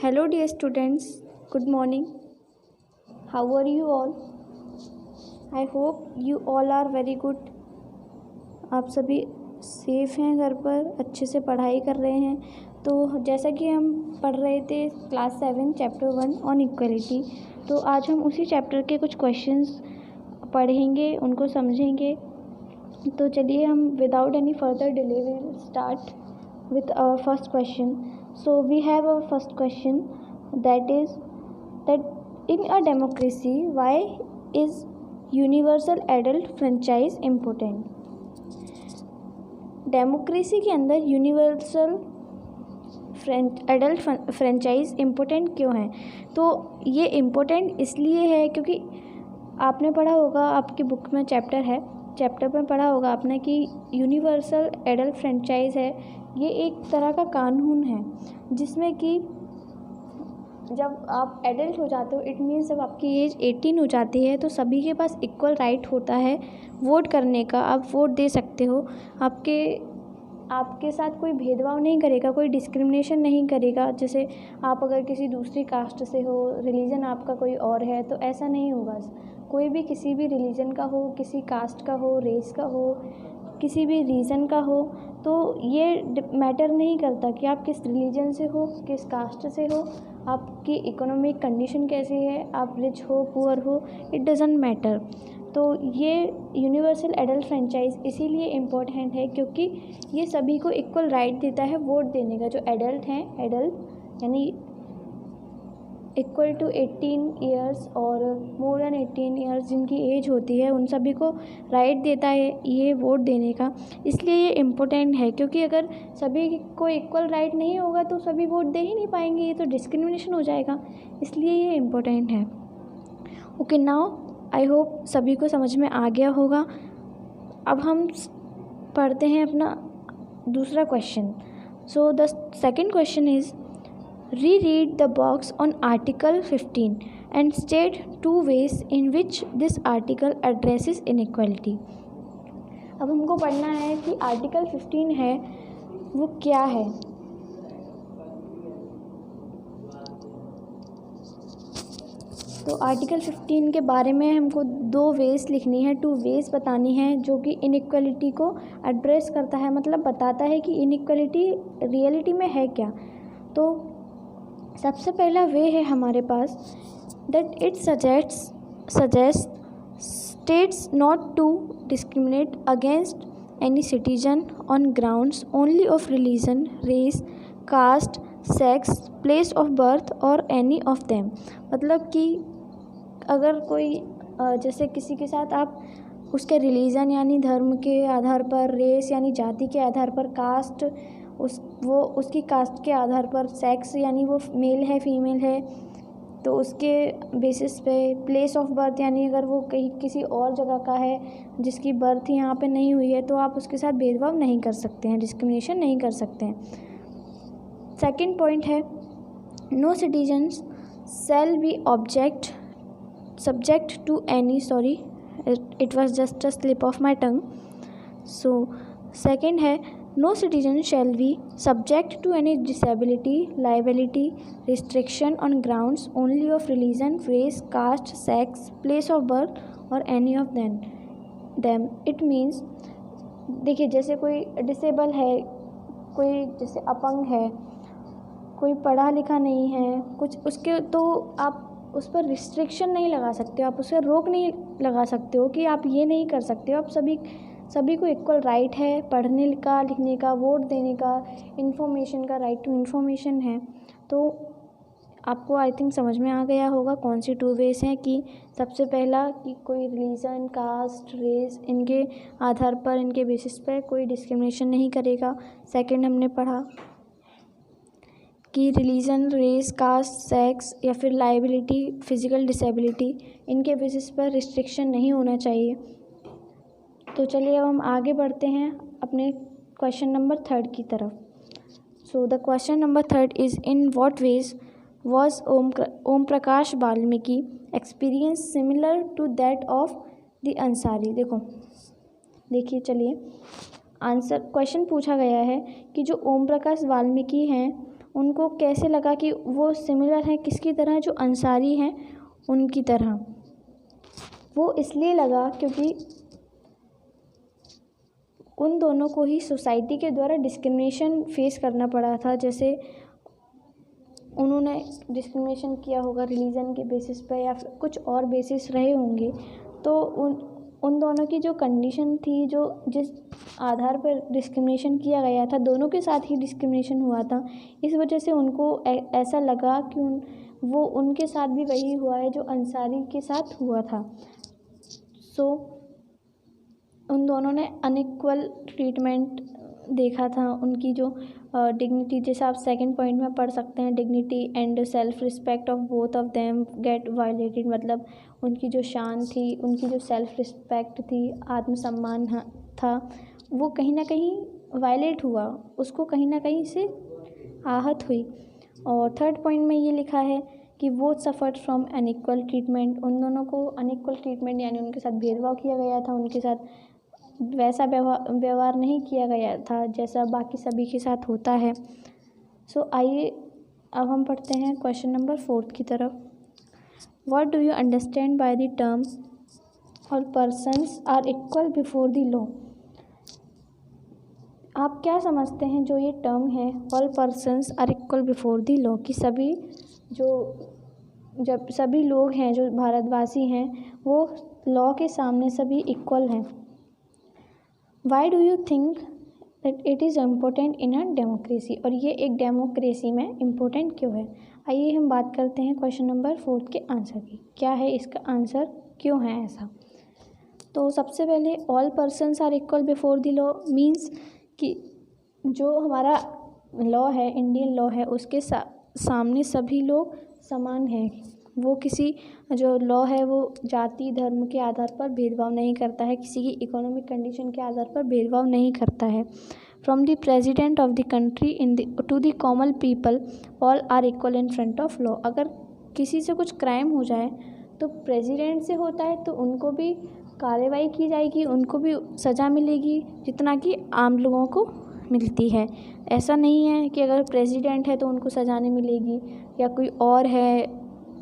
Hello, dear students. Good morning. How are you all? I hope you all are very good. आप सभी safe हैं, घर पर अच्छे से पढ़ाई कर रहे हैं। तो जैसा कि हम पढ़ रहे थे क्लास 7 चैप्टर 1 ऑन इक्वलिटी, तो आज हम उसी चैप्टर के कुछ क्वेश्चंस पढ़ेंगे, उनको समझेंगे। तो चलिए हम without any further delay will start with our first question. So we have our first question, that is that in a democracy, why is universal adult franchise important? Democracy के अंदर यूनिवर्सल एडल्ट फ्रेंचाइज इम्पोर्टेंट क्यों है? तो ये important इसलिए है क्योंकि आपने पढ़ा होगा, आपकी बुक में चैप्टर में पढ़ा होगा आपने कि यूनिवर्सल एडल्ट फ्रेंचाइज है, ये एक तरह का कानून है जिसमें कि जब आप एडल्ट हो जाते हो, इट मीन्स जब आपकी एज 18 हो जाती है, तो सभी के पास इक्वल राइट होता है वोट करने का। आप वोट दे सकते हो, आपके साथ कोई भेदभाव नहीं करेगा, कोई डिस्क्रिमिनेशन नहीं करेगा। जैसे आप अगर किसी दूसरी कास्ट से हो, रिलीजन आपका कोई और है, तो ऐसा नहीं होगा। कोई भी किसी भी रिलीजन का हो, किसी कास्ट का हो, रेस का हो, किसी भी रीज़न का हो, तो ये मैटर नहीं करता कि आप किस रिलीजन से हो, किस कास्ट से हो, आपकी इकोनॉमिक कंडीशन कैसी है, आप रिच हो, पुअर हो, इट डज़ंट मैटर। तो ये यूनिवर्सल एडल्ट फ्रेंचाइज इसीलिए इम्पोर्टेंट है क्योंकि ये सभी को इक्वल राइट देता है वोट देने का। जो एडल्ट हैं, एडल्ट यानी इक्वल टू 18 ईयर्स और मोर देन 18 ईयर्स जिनकी एज होती है, उन सभी को राइट देता है ये वोट देने का। इसलिए ये इम्पोर्टेंट है क्योंकि अगर सभी को इक्वल राइट नहीं होगा तो सभी वोट दे ही नहीं पाएंगे, ये तो डिस्क्रिमिनेशन हो जाएगा। इसलिए ये इम्पोर्टेंट है। ओके, नाउ आई होप सभी को समझ में आ गया होगा। अब हम पढ़ते हैं अपना दूसरा question. So the second question is reread the box on Article 15 and state 2 ways in which this article addresses inequality. अब हमको पढ़ना है कि आर्टिकल 15 है वो क्या है। तो आर्टिकल 15 के बारे में हमको 2 वेज लिखनी है, 2 वेज बतानी है जो कि इनइक्वलिटी को एड्रेस करता है, मतलब बताता है कि इनइक्वलिटी रियलिटी में है क्या। तो सबसे पहला वे है हमारे पास that it suggest states not to discriminate against any citizen on grounds only of religion, race, caste, sex, place of birth or any of them. मतलब कि अगर कोई जैसे किसी के साथ आप उसके रिलीजन यानी धर्म के आधार पर, रेस यानी जाति के आधार पर, कास्ट उसकी कास्ट के आधार पर, सेक्स यानी वो मेल है फीमेल है तो उसके बेसिस पे, प्लेस ऑफ बर्थ यानी अगर वो कहीं किसी और जगह का है जिसकी बर्थ यहाँ पे नहीं हुई है, तो आप उसके साथ भेदभाव नहीं कर सकते हैं, डिस्क्रिमिनेशन नहीं कर सकते हैं। सेकंड पॉइंट है no citizens shall be subject to any, sorry it was just a slip of my tongue. So second है no citizen shall be subject to any disability, liability, restriction on grounds only of religion, race, caste, sex, place of birth or any of them. It means देखिए जैसे कोई disable है, कोई जैसे अपंग है, कोई पढ़ा लिखा नहीं है कुछ, उसके तो आप उस पर रिस्ट्रिक्शन नहीं लगा सकते हो, आप उस पर रोक नहीं लगा सकते हो कि आप ये नहीं कर सकते हो। आप सभी को इक्वल राइट है पढ़ने का, लिखने का, वोट देने का, इन्फॉर्मेशन का, राइट टू इन्फॉर्मेशन है। तो आपको आई थिंक समझ में आ गया होगा कौन सी 2 वेज हैं कि सबसे पहला कि कोई रिलीजन, कास्ट, रेस इनके आधार पर, इनके बेसिस पर कोई डिस्क्रिमिनेशन नहीं करेगा। सेकंड हमने पढ़ा कि रिलीजन, रेस, कास्ट, सेक्स या फिर लाइबिलिटी, फिजिकल डिसेबिलिटी, इनके बेसिस पर रिस्ट्रिक्शन नहीं होना चाहिए। तो चलिए अब हम आगे बढ़ते हैं अपने क्वेश्चन नंबर 3 की तरफ। So the question number 3 is in what ways was Om Prakash Valmiki experience similar to that of the Ansari. देखिए चलिए आंसर, क्वेश्चन पूछा गया है कि जो ओम प्रकाश वाल्मीकि हैं उनको कैसे लगा कि वो सिमिलर हैं, किसकी तरह, जो अंसारी हैं उनकी तरह। वो इसलिए लगा क्योंकि उन दोनों को ही सोसाइटी के द्वारा डिस्क्रिमिनेशन फेस करना पड़ा था। जैसे उन्होंने डिस्क्रिमिनेशन किया होगा रिलीजन के बेसिस पर या फिर कुछ और बेसिस रहे होंगे, तो उन दोनों की जो कंडीशन थी, जो जिस आधार पर डिस्क्रिमिनेशन किया गया था, दोनों के साथ ही डिस्क्रिमिनेशन हुआ था। इस वजह से उनको ऐसा लगा कि वो उनके साथ भी वही हुआ है जो अंसारी के साथ हुआ था। सो उन दोनों ने अनइक्वल ट्रीटमेंट देखा था। उनकी जो डिग्निटी, जैसे आप सेकंड पॉइंट में पढ़ सकते हैं, dignity and self respect of both of them get violated. मतलब उनकी जो शान थी, उनकी जो सेल्फ रिस्पेक्ट थी, आत्मसम्मान था, वो कहीं ना कहीं वायलेट हुआ, उसको कहीं ना कहीं से आहत हुई। और थर्ड पॉइंट में ये लिखा है कि वो सफ़र्ड फ्रॉम अनइक्वल ट्रीटमेंट। उन दोनों को अनइक्वल ट्रीटमेंट यानी उनके साथ भेदभाव किया गया था, उनके साथ वैसा व्यवहार नहीं किया गया था जैसा बाकी सभी के साथ होता है। सो आइए अब हम पढ़ते हैं क्वेश्चन नंबर 4 की तरफ। What do you understand by the term all persons are equal before the law? आप क्या समझते हैं जो ये टर्म है all persons are equal before the law, कि जब सभी लोग हैं जो भारतवासी हैं वो लॉ के सामने सभी इक्वल हैं। Why do you think that it is important in a democracy? और ये एक डेमोक्रेसी में इम्पोर्टेंट क्यों है? आइए हम बात करते हैं क्वेश्चन नंबर 4 के आंसर की। क्या है इसका आंसर, क्यों है ऐसा? तो सबसे पहले all persons are equal before the law means कि जो हमारा लॉ है, इंडियन लॉ है, उसके सामने सभी लोग समान हैं। वो किसी जो लॉ है वो जाति धर्म के आधार पर भेदभाव नहीं करता है, किसी की इकोनॉमिक कंडीशन के आधार पर भेदभाव नहीं करता है। From the president of the country to the common people all are equal in front of law. अगर किसी से कुछ क्राइम हो जाए तो प्रेसिडेंट से होता है तो उनको भी कार्रवाई की जाएगी, उनको भी सज़ा मिलेगी जितना कि आम लोगों को मिलती है। ऐसा नहीं है कि अगर प्रेसिडेंट है तो उनको सज़ा नहीं मिलेगी, या कोई और है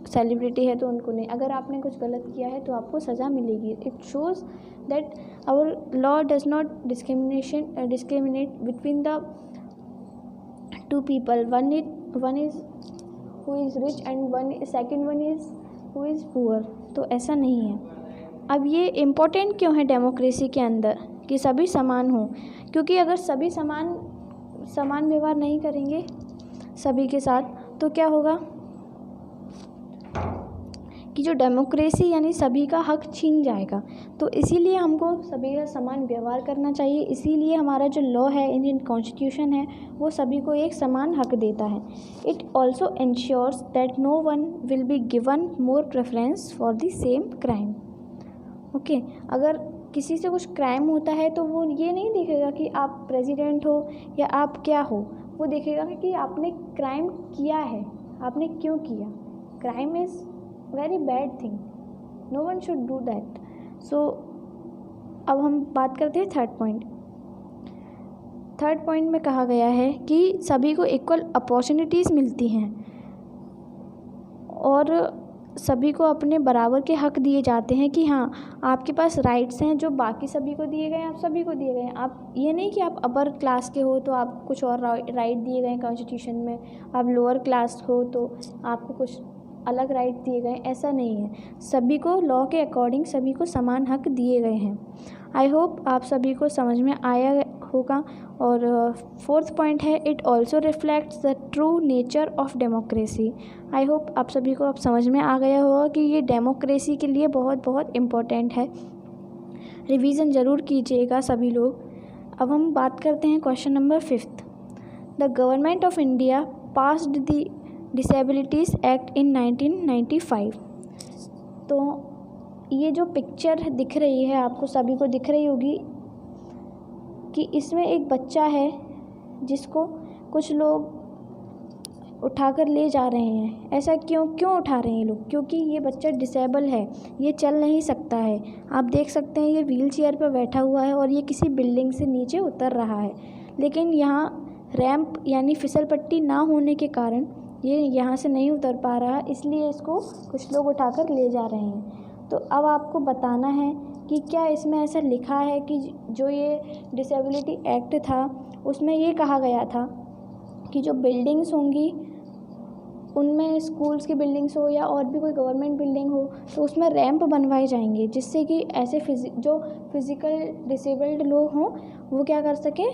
सेलिब्रिटी है तो उनको नहीं। अगर आपने कुछ गलत किया है तो आपको सज़ा मिलेगी। It shows that our law does not discriminate between the two people, one is who is rich and second one is who is poor. तो ऐसा नहीं है। अब ये इम्पोर्टेंट क्यों है डेमोक्रेसी के अंदर कि सभी समान हों? क्योंकि अगर सभी समान व्यवहार नहीं करेंगे सभी के साथ तो क्या होगा कि जो डेमोक्रेसी यानी सभी का हक छीन जाएगा। तो इसीलिए हमको सभी का समान व्यवहार करना चाहिए। इसीलिए हमारा जो लॉ है, इंडियन कॉन्स्टिट्यूशन है, वो सभी को एक समान हक देता है। It also ensures that no one will be given more preference for the same crime. Okay, अगर किसी से कुछ क्राइम होता है तो वो ये नहीं देखेगा कि आप प्रेसिडेंट हो या आप क्या हो, वो देखेगा कि आपने क्राइम किया है, आपने क्यों किया। Crime is very bad thing, no one should do that. So अब हम बात करते हैं थर्ड पॉइंट में कहा गया है कि सभी को इक्वल अपॉर्चुनिटीज़ मिलती हैं और सभी को अपने बराबर के हक दिए जाते हैं कि हाँ आपके पास राइट्स हैं जो बाकी सभी को दिए गए हैं, आप सभी को दिए गए हैं। आप ये नहीं कि आप अपर क्लास के हो तो आप कुछ और राइट दिए गए हैं कॉन्स्टिट्यूशन में, आप लोअर क्लास हो तो आपको कुछ अलग राइट दिए गए, ऐसा नहीं है। सभी को लॉ के अकॉर्डिंग सभी को समान हक दिए गए हैं। आई होप आप सभी को समझ में आया होगा। और 4th पॉइंट है it also reflects the true nature of democracy. I hope आप सभी को अब समझ में आ गया होगा कि ये डेमोक्रेसी के लिए बहुत बहुत इम्पोर्टेंट है। रिवीजन ज़रूर कीजिएगा सभी लोग। अब हम बात करते हैं question number 5। The government of India passed the disabilities act in 1995। तो ये जो पिक्चर दिख रही है आपको सभी को दिख रही होगी कि इसमें एक बच्चा है जिसको कुछ लोग उठाकर ले जा रहे हैं। ऐसा क्यों उठा रहे हैं लोग? क्योंकि ये बच्चा डिसेबल है, ये चल नहीं सकता है। आप देख सकते हैं ये व्हील चेयर पर बैठा हुआ है और ये किसी बिल्डिंग से नीचे उतर रहा है, लेकिन यहाँ रैंप यानी फिसल पट्टी ना होने के कारण ये यहाँ से नहीं उतर पा रहा, इसलिए इसको कुछ लोग उठाकर ले जा रहे हैं। तो अब आपको बताना है कि क्या इसमें ऐसा लिखा है कि जो ये डिसेबिलिटी एक्ट था उसमें ये कहा गया था कि जो बिल्डिंग्स होंगी उनमें स्कूल्स की बिल्डिंग्स हो या और भी कोई गवर्नमेंट बिल्डिंग हो तो उसमें रैंप बनवाए जाएंगे, जिससे कि ऐसे जो फिज़िकल डिसेबल्ड लोग हों वो क्या कर सकें,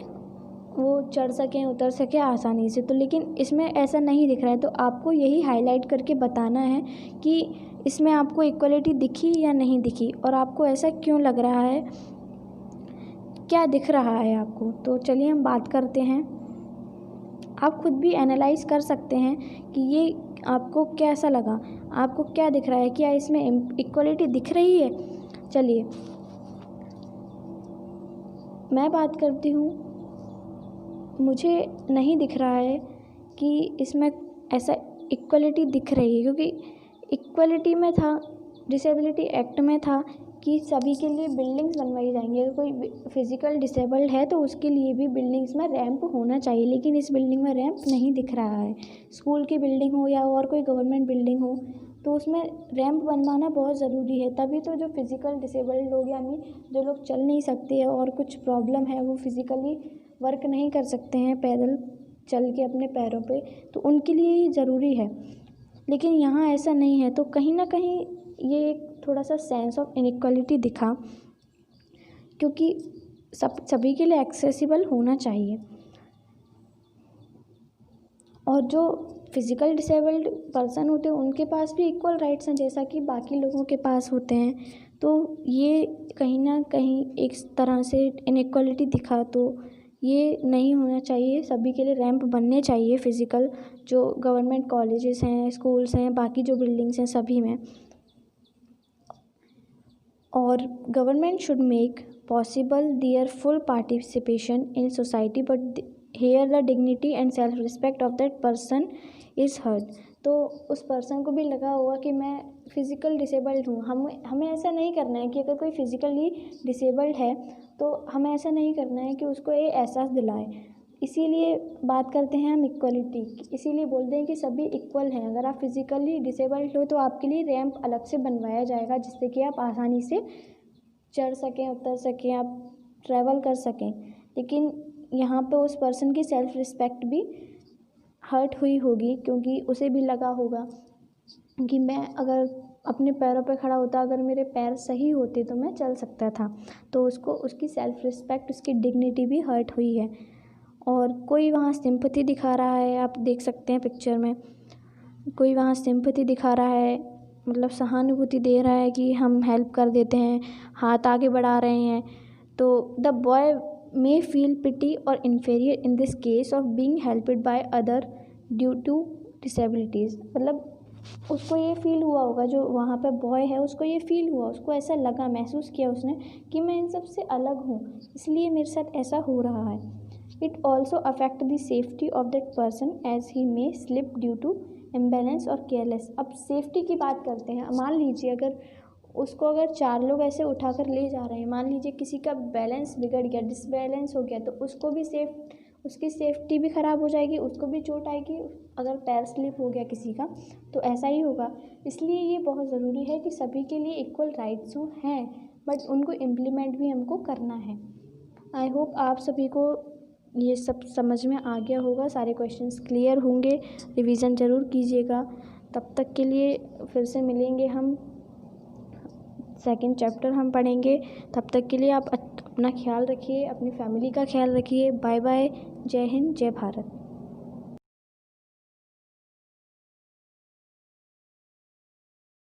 वो चढ़ सकें उतर सकें आसानी से। तो लेकिन इसमें ऐसा नहीं दिख रहा है, तो आपको यही हाईलाइट करके बताना है कि इसमें आपको इक्वलिटी दिखी या नहीं दिखी और आपको ऐसा क्यों लग रहा है, क्या दिख रहा है आपको। तो चलिए हम बात करते हैं। आप खुद भी एनालाइज़ कर सकते हैं कि ये आपको कैसा लगा, आपको क्या दिख रहा है, क्या इसमें इक्वलिटी दिख रही है। चलिए मैं बात करती हूँ, मुझे नहीं दिख रहा है कि इसमें ऐसा इक्वलिटी दिख रही है, क्योंकि इक्वलिटी में था, डिसेबिलिटी एक्ट में था कि सभी के लिए बिल्डिंग्स बनवाई जाएंगी। अगर कोई फिज़िकल डिसेबल्ड है तो उसके लिए भी बिल्डिंग्स में रैंप होना चाहिए, लेकिन इस बिल्डिंग में रैंप नहीं दिख रहा है। स्कूल की बिल्डिंग हो या और कोई गवर्नमेंट बिल्डिंग हो तो उसमें रैंप बनवाना बहुत ज़रूरी है, तभी तो जो फिज़िकल डिसेबल्ड लोग यानी जो लोग चल नहीं सकते और कुछ प्रॉब्लम है, वो फिज़िकली वर्क नहीं कर सकते हैं पैदल चल के अपने पैरों पे, तो उनके लिए ही ज़रूरी है। लेकिन यहाँ ऐसा नहीं है, तो कहीं ना कहीं ये एक थोड़ा सा सेंस ऑफ इनइक्वालिटी दिखा, क्योंकि सभी के लिए एक्सेसिबल होना चाहिए। और जो फिज़िकल डिसेबल्ड पर्सन होते हैं उनके पास भी इक्वल राइट्स हैं जैसा कि बाकी लोगों के पास होते हैं। तो ये कहीं ना कहीं एक तरह से इनइक्वालिटी दिखा, तो ये नहीं होना चाहिए। सभी के लिए रैंप बनने चाहिए फिज़िकल, जो गवर्नमेंट कॉलेजेस हैं, स्कूल्स हैं, बाकी जो बिल्डिंग्स हैं सभी में। और government should make possible their full participation in society, but here the dignity and self respect of that person is hurt. तो उस पर्सन को भी लगा होगा कि मैं फ़िज़िकल डिसेबल्ड हूँ। हमें ऐसा नहीं करना है कि अगर कोई फ़िज़िकली डिसेबल्ड है तो हमें ऐसा नहीं करना है कि उसको ये एहसास दिलाए। इसीलिए बात करते हैं हम इक्वलिटी, इसीलिए बोलते हैं कि सभी इक्वल हैं। अगर आप फिज़िकली डिसेबल्ड हो तो आपके लिए रैंप अलग से बनवाया जाएगा, जिससे कि आप आसानी से चढ़ सकें, उतर सकें, आप ट्रैवल कर सकें। लेकिन यहाँ पे उस पर्सन की सेल्फ़ रिस्पेक्ट भी हर्ट हुई होगी, क्योंकि उसे भी लगा होगा कि मैं अगर अपने पैरों पे खड़ा होता, अगर मेरे पैर सही होते तो मैं चल सकता था। तो उसको उसकी सेल्फ़ रिस्पेक्ट, उसकी डिग्निटी भी हर्ट हुई है। और कोई वहाँ सिंपैथी दिखा रहा है, आप देख सकते हैं पिक्चर में, कोई वहाँ सिंपैथी दिखा रहा है, मतलब सहानुभूति दे रहा है कि हम हेल्प कर देते हैं, हाथ आगे बढ़ा रहे हैं। तो the boy may feel pity और inferior in this case of being helped by other due to disabilities. मतलब उसको ये फ़ील हुआ होगा, जो वहाँ पे बॉय है उसको ये फ़ील हुआ, उसको ऐसा लगा, महसूस किया उसने कि मैं इन सब से अलग हूँ, इसलिए मेरे साथ ऐसा हो रहा है। It also affect the safety of that person as he may slip due to imbalance और careless। अब सेफ्टी की बात करते हैं। मान लीजिए अगर 4 लोग ऐसे उठाकर ले जा रहे हैं, मान लीजिए किसी का बैलेंस बिगड़ गया, डिसबैलेंस हो गया, तो उसको भी उसकी सेफ्टी भी ख़राब हो जाएगी, उसको भी चोट आएगी। अगर पैर स्लिप हो गया किसी का तो ऐसा ही होगा। इसलिए ये बहुत ज़रूरी है कि सभी के लिए इक्वल राइट्स हैं, बट उनको इम्प्लीमेंट भी हमको करना है। आई होप आप सभी को ये सब समझ में आ गया होगा, सारे क्वेश्चंस क्लियर होंगे। रिवीजन ज़रूर कीजिएगा। तब तक के लिए फिर से मिलेंगे हम, सेकंड चैप्टर हम पढ़ेंगे। तब तक के लिए आप अपना ख्याल रखिए, अपनी फैमिली का ख्याल रखिए। Bye bye. जय हिंद, जय भारत।